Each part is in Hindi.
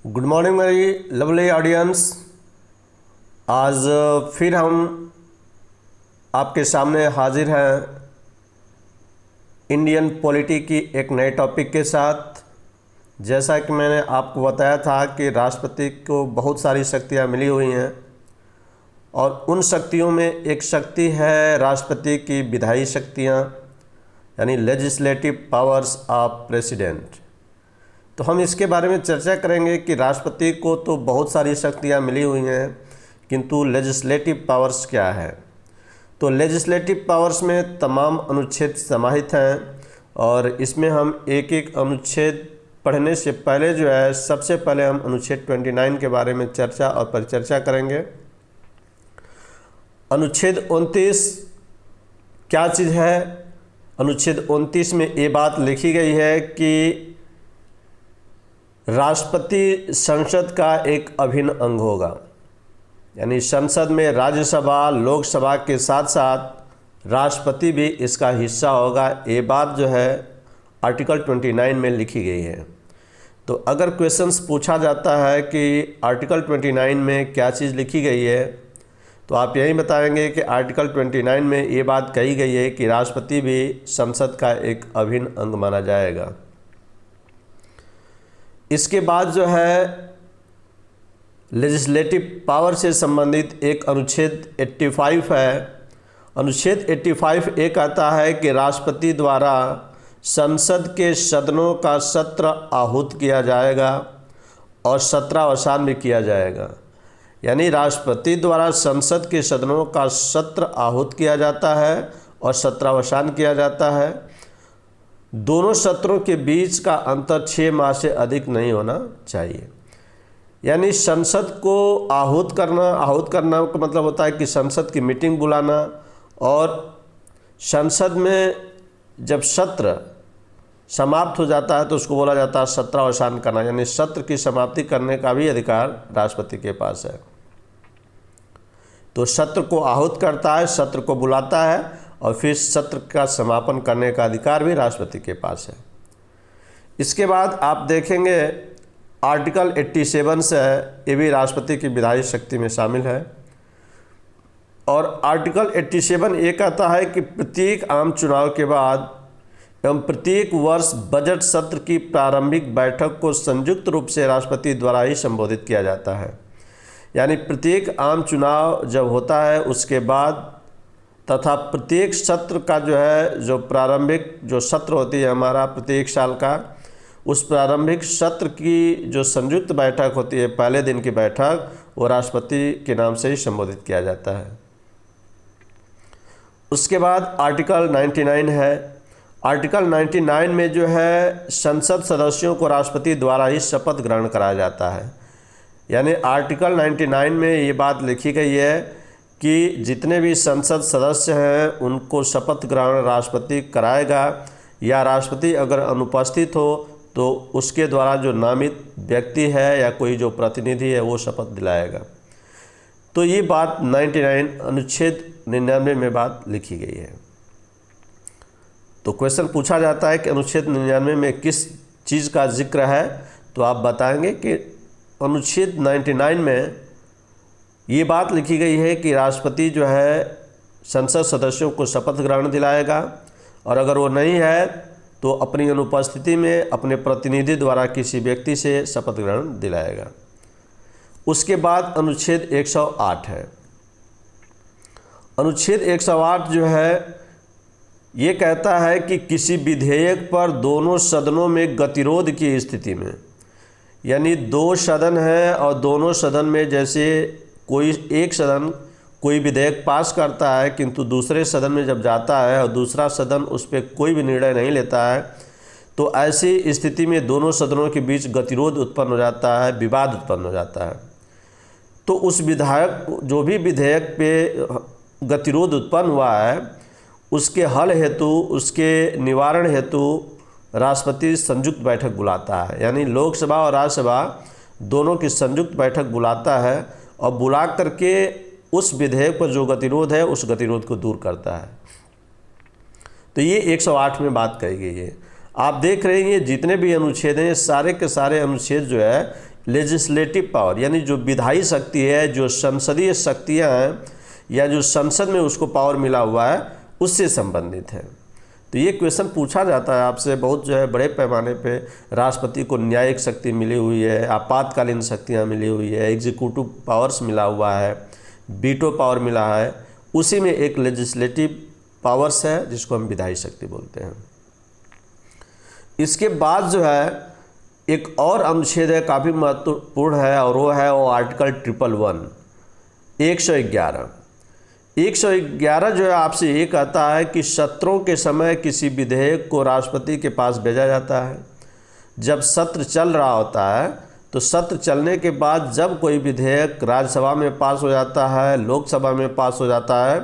गुड मॉर्निंग मेरी लवली ऑडियंस। आज फिर हम आपके सामने हाजिर हैं इंडियन पॉलिटी की एक नए टॉपिक के साथ। जैसा कि मैंने आपको बताया था कि राष्ट्रपति को बहुत सारी शक्तियां मिली हुई हैं और उन शक्तियों में एक शक्ति है राष्ट्रपति की विधायी शक्तियां, यानी लेजिस्लेटिव पावर्स ऑफ प्रेसिडेंट। तो हम इसके बारे में चर्चा करेंगे कि राष्ट्रपति को तो बहुत सारी शक्तियां मिली हुई हैं, किंतु लेजिस्लेटिव पावर्स क्या है। तो लेजिस्लेटिव पावर्स में तमाम अनुच्छेद समाहित हैं और इसमें हम एक एक अनुच्छेद पढ़ने से पहले सबसे पहले हम अनुच्छेद 29 के बारे में चर्चा और परिचर्चा करेंगे। अनुच्छेद 29 क्या चीज़ है? अनुच्छेद 29 में ये बात लिखी गई है कि राष्ट्रपति संसद का एक अभिन्न अंग होगा, यानी संसद में राज्यसभा लोकसभा के साथ साथ राष्ट्रपति भी इसका हिस्सा होगा। ये बात आर्टिकल 29 में लिखी गई है। तो अगर क्वेश्चंस पूछा जाता है कि आर्टिकल 29 में क्या चीज़ लिखी गई है, तो आप यही बताएंगे कि आर्टिकल 29 में ये बात कही गई है कि राष्ट्रपति भी संसद का एक अभिन्न अंग माना जाएगा। इसके बाद लेजिस्लेटिव पावर से संबंधित एक अनुच्छेद 85 है। अनुच्छेद 85 ये कहता है कि राष्ट्रपति द्वारा संसद के सदनों का सत्र आहूत किया जाएगा और सत्रावसान भी किया जाएगा। यानी राष्ट्रपति द्वारा संसद के सदनों का सत्र आहूत किया जाता है और सत्रावसान किया जाता है। दोनों सत्रों के बीच का अंतर 6 माह से अधिक नहीं होना चाहिए। यानी संसद को आहूत करना का मतलब होता है कि संसद की मीटिंग बुलाना, और संसद में जब सत्र समाप्त हो जाता है तो उसको बोला जाता है सत्रावसान करना, यानी सत्र की समाप्ति करने का भी अधिकार राष्ट्रपति के पास है। तो सत्र को आहूत करता है, सत्र को बुलाता है और फिर सत्र का समापन करने का अधिकार भी राष्ट्रपति के पास है। इसके बाद आप देखेंगे आर्टिकल 87 से ये भी राष्ट्रपति की विधायी शक्ति में शामिल है। और आर्टिकल 87 ये कहता है कि प्रत्येक आम चुनाव के बाद एवं प्रत्येक वर्ष बजट सत्र की प्रारंभिक बैठक को संयुक्त रूप से राष्ट्रपति द्वारा ही संबोधित किया जाता है। यानी प्रत्येक आम चुनाव जब होता है उसके बाद तथा प्रत्येक सत्र का जो प्रारंभिक सत्र होती है हमारा प्रत्येक साल का, उस प्रारंभिक सत्र की जो संयुक्त बैठक होती है, पहले दिन की बैठक, वो राष्ट्रपति के नाम से ही संबोधित किया जाता है। उसके बाद आर्टिकल 99 है। आर्टिकल 99 में संसद सदस्यों को राष्ट्रपति द्वारा ही शपथ ग्रहण कराया जाता है। यानी आर्टिकल 99 में ये बात लिखी गई है कि जितने भी संसद सदस्य हैं उनको शपथ ग्रहण राष्ट्रपति कराएगा, या राष्ट्रपति अगर अनुपस्थित हो तो उसके द्वारा जो नामित व्यक्ति है या कोई जो प्रतिनिधि है वो शपथ दिलाएगा। तो ये बात 99 अनुच्छेद 99 में बात लिखी गई है। तो क्वेश्चन पूछा जाता है कि अनुच्छेद 99 में किस चीज़ का जिक्र है, तो आप बताएंगे कि अनुच्छेद 99 में ये बात लिखी गई है कि राष्ट्रपति संसद सदस्यों को शपथ ग्रहण दिलाएगा, और अगर वो नहीं है तो अपनी अनुपस्थिति में अपने प्रतिनिधि द्वारा किसी व्यक्ति से शपथ ग्रहण दिलाएगा। उसके बाद अनुच्छेद 108 है। अनुच्छेद 108 ये कहता है कि किसी विधेयक पर दोनों सदनों में गतिरोध की स्थिति में, यानी 2 सदन है और दोनों सदन में एक सदन कोई विधेयक पास करता है किंतु दूसरे सदन में जब जाता है और दूसरा सदन उस पर कोई भी निर्णय नहीं लेता है, तो ऐसी स्थिति में दोनों सदनों के बीच गतिरोध उत्पन्न हो जाता है, विवाद उत्पन्न हो जाता है। तो उस जो भी विधेयक पे गतिरोध उत्पन्न हुआ है, उसके हल हेतु, उसके निवारण हेतु राष्ट्रपति संयुक्त बैठक बुलाता है। यानी लोकसभा और राज्यसभा दोनों की संयुक्त बैठक बुलाता है और बुला करके उस विधेयक पर जो गतिरोध है उस गतिरोध को दूर करता है। तो ये 108 में बात कही गई है। आप देख रहे हैं जितने भी अनुच्छेद हैं, सारे के सारे अनुच्छेद लेजिस्लेटिव पावर यानी जो विधायी शक्ति है, जो संसदीय शक्तियाँ हैं या जो संसद में उसको पावर मिला हुआ है उससे संबंधित है। तो ये क्वेश्चन पूछा जाता है आपसे बहुत जो है बड़े पैमाने पे। राष्ट्रपति को न्यायिक शक्ति मिली हुई है, आपातकालीन शक्तियाँ मिली हुई है, एग्जीक्यूटिव पावर्स मिला हुआ है, वीटो पावर मिला है, उसी में एक लेजिस्लेटिव पावर्स है जिसको हम विधायी शक्ति बोलते हैं। इसके बाद जो है एक और अनुच्छेद है, काफ़ी महत्वपूर्ण है, और वो है वो आर्टिकल 111 111 जो है आपसे ये कहता है कि सत्रों के समय किसी विधेयक को राष्ट्रपति के पास भेजा जाता है। जब सत्र चल रहा होता है तो सत्र चलने के बाद जब कोई विधेयक राज्यसभा में पास हो जाता है, लोकसभा में पास हो जाता है,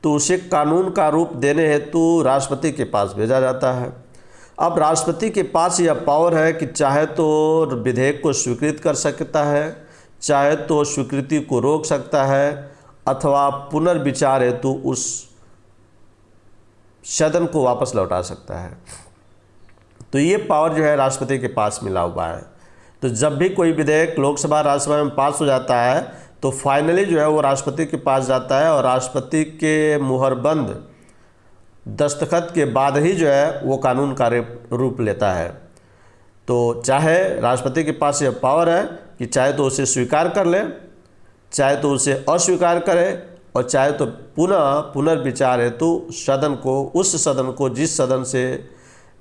तो उसे कानून का रूप देने हेतु राष्ट्रपति के पास भेजा जाता है। अब राष्ट्रपति के पास यह पावर है कि चाहे तो विधेयक को स्वीकृत कर सकता है, चाहे तो स्वीकृति को रोक सकता है, अथवा पुनर्विचार हेतु उस सदन को वापस लौटा सकता है। तो ये पावर जो है राष्ट्रपति के पास मिला हुआ है। तो जब भी कोई विधेयक लोकसभा राज्यसभा में पास हो जाता है तो फाइनली जो है वो राष्ट्रपति के पास जाता है, और राष्ट्रपति के मुहरबंद दस्तखत के बाद ही जो है वो कानून का रूप लेता है। तो चाहे राष्ट्रपति के पास यह पावर है कि चाहे तो उसे स्वीकार कर ले, चाहे तो उसे अस्वीकार करे, और चाहे तो पुनर्विचार हेतु सदन को, उस सदन को जिस सदन से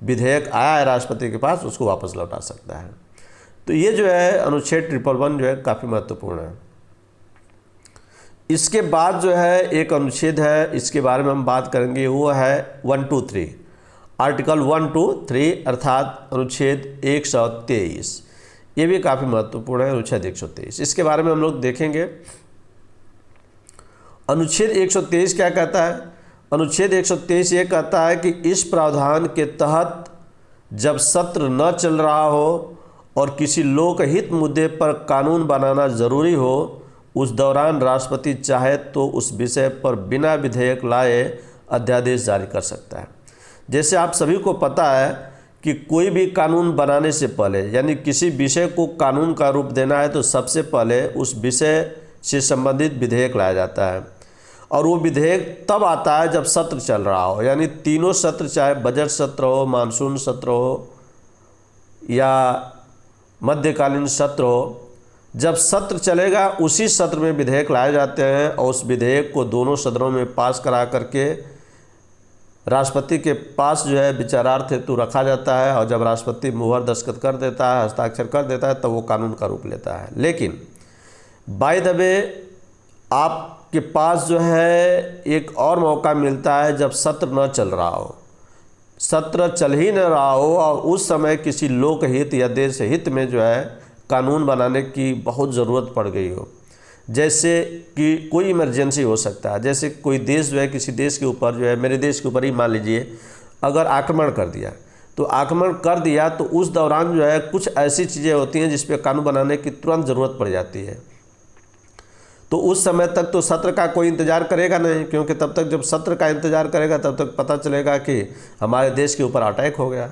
विधेयक आया है राष्ट्रपति के पास, उसको वापस लौटा सकता है। तो ये जो है अनुच्छेद 111 जो है काफ़ी महत्वपूर्ण है। इसके बाद जो है एक अनुच्छेद है, इसके बारे में हम बात करेंगे, वो है 123 आर्टिकल 123 अर्थात अनुच्छेद 123। ये भी काफ़ी महत्वपूर्ण है, अनुच्छेद 123। इसके बारे में हम लोग देखेंगे। अनुच्छेद 123 क्या कहता है? अनुच्छेद 123 ये कहता है कि इस प्रावधान के तहत जब सत्र न चल रहा हो और किसी लोकहित मुद्दे पर कानून बनाना जरूरी हो, उस दौरान राष्ट्रपति चाहे तो उस विषय पर बिना विधेयक लाए अध्यादेश जारी कर सकता है। जैसे आप सभी को पता है कि कोई भी कानून बनाने से पहले, यानी किसी विषय को कानून का रूप देना है तो सबसे पहले उस विषय से संबंधित विधेयक लाया जाता है, और वो विधेयक तब आता है जब सत्र चल रहा हो, यानी तीनों सत्र, चाहे बजट सत्र हो, मानसून सत्र हो या मध्यकालीन सत्र हो, जब सत्र चलेगा उसी सत्र में विधेयक लाए जाते हैं, और उस विधेयक को दोनों सदनों में पास करा करके राष्ट्रपति के पास जो है विचारार्थ हेतु रखा जाता है, और जब राष्ट्रपति मुहर दस्तखत कर देता है, हस्ताक्षर कर देता है, तब वो कानून का रूप लेता है। लेकिन बाय द वे आपके पास जो है एक और मौका मिलता है जब सत्र न चल रहा हो, सत्र चल ही न रहा हो, और उस समय किसी लोकहित या देश हित में जो है कानून बनाने की बहुत ज़रूरत पड़ गई हो। जैसे कि कोई इमरजेंसी हो सकता है, जैसे कोई देश जो है किसी देश के ऊपर जो है, मेरे देश के ऊपर ही मान लीजिए अगर आक्रमण कर दिया, तो आक्रमण कर दिया तो उस दौरान जो है कुछ ऐसी चीज़ें होती हैं जिस पे कानून बनाने की तुरंत ज़रूरत पड़ जाती है। तो उस समय तक तो सत्र का कोई इंतज़ार करेगा नहीं, क्योंकि तब तक जब सत्र का इंतज़ार करेगा तब तक पता चलेगा कि हमारे देश के ऊपर अटैक हो गया।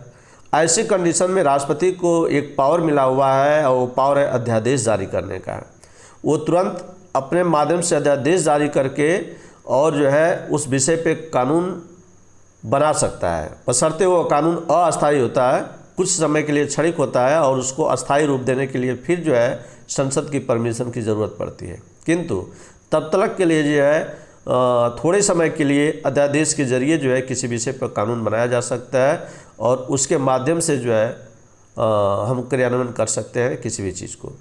ऐसी कंडीशन में राष्ट्रपति को एक पावर मिला हुआ है, और वो पावर है अध्यादेश जारी करने का। वो तुरंत अपने माध्यम से अध्यादेश जारी करके और जो है उस विषय पे कानून बना सकता है, बशर्ते वो कानून अस्थायी होता है, कुछ समय के लिए क्षणिक होता है, और उसको अस्थायी रूप देने के लिए फिर जो है संसद की परमिशन की ज़रूरत पड़ती है। किंतु तब तक के लिए जो है थोड़े समय के लिए अध्यादेश के जरिए जो है किसी विषय पर कानून बनाया जा सकता है, और उसके माध्यम से जो है हम क्रियान्वयन कर सकते हैं किसी भी चीज़ को।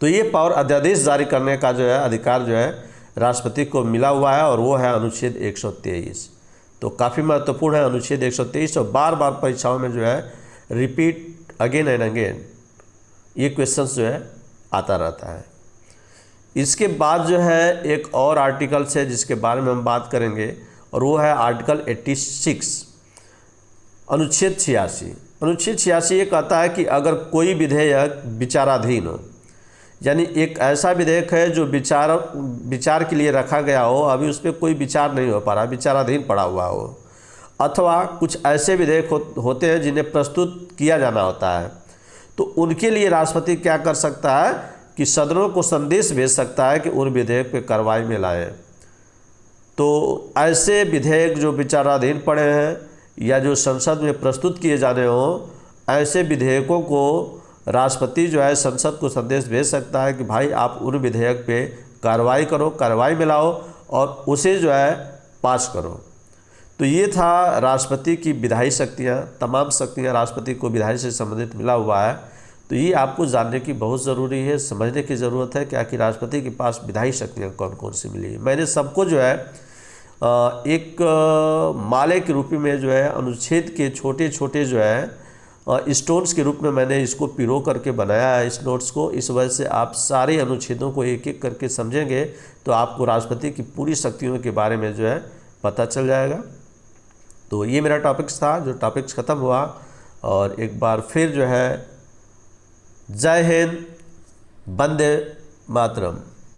तो ये पावर अध्यादेश जारी करने का जो है अधिकार जो है राष्ट्रपति को मिला हुआ है, और वो है अनुच्छेद 123। तो काफ़ी महत्वपूर्ण है अनुच्छेद 123, और बार बार परीक्षाओं में जो है रिपीट अगेन एंड अगेन ये क्वेश्चंस जो है आता रहता है। इसके बाद जो है एक और आर्टिकल्स है जिसके बारे में हम बात करेंगे, और वो है आर्टिकल 86 अनुच्छेद 86। अनुच्छेद 86 ये कहता है कि अगर कोई विधेयक विचाराधीन हो, यानी एक ऐसा विधेयक है जो विचार के लिए रखा गया हो, अभी उस पर कोई विचार नहीं हो पा रहा, विचाराधीन पड़ा हुआ हो, अथवा कुछ ऐसे विधेयक होते हैं जिन्हें प्रस्तुत किया जाना होता है, तो उनके लिए राष्ट्रपति क्या कर सकता है कि सदनों को संदेश भेज सकता है कि उन विधेयक पे कार्रवाई में लाएं। तो ऐसे विधेयक जो विचाराधीन पड़े हैं या जो संसद में प्रस्तुत किए जाने हों, ऐसे विधेयकों को राष्ट्रपति जो है संसद को संदेश भेज सकता है कि भाई आप उन विधेयक पे कार्रवाई करो, कार्रवाई में लाओ और उसे जो है पास करो। तो ये था राष्ट्रपति की विधायी शक्तियाँ, तमाम शक्तियाँ राष्ट्रपति को विधायी से संबंधित मिला हुआ है। तो ये आपको जानने की बहुत ज़रूरी है, समझने की ज़रूरत है कि आखिर राष्ट्रपति के पास विधायी शक्तियाँ कौन कौन सी मिली है। मैंने सबको जो है एक माले के रूप में जो है अनुच्छेद के छोटे छोटे जो है स्टोन्स के रूप में मैंने इसको पिरो करके बनाया है इस नोट्स को। इस वजह से आप सारे अनुच्छेदों को एक एक करके समझेंगे तो आपको राष्ट्रपति की पूरी शक्तियों के बारे में जो है पता चल जाएगा। तो ये मेरा टॉपिक्स था, जो टॉपिक्स ख़त्म हुआ। और एक बार फिर जो है जय हिंद, वंदे मातरम।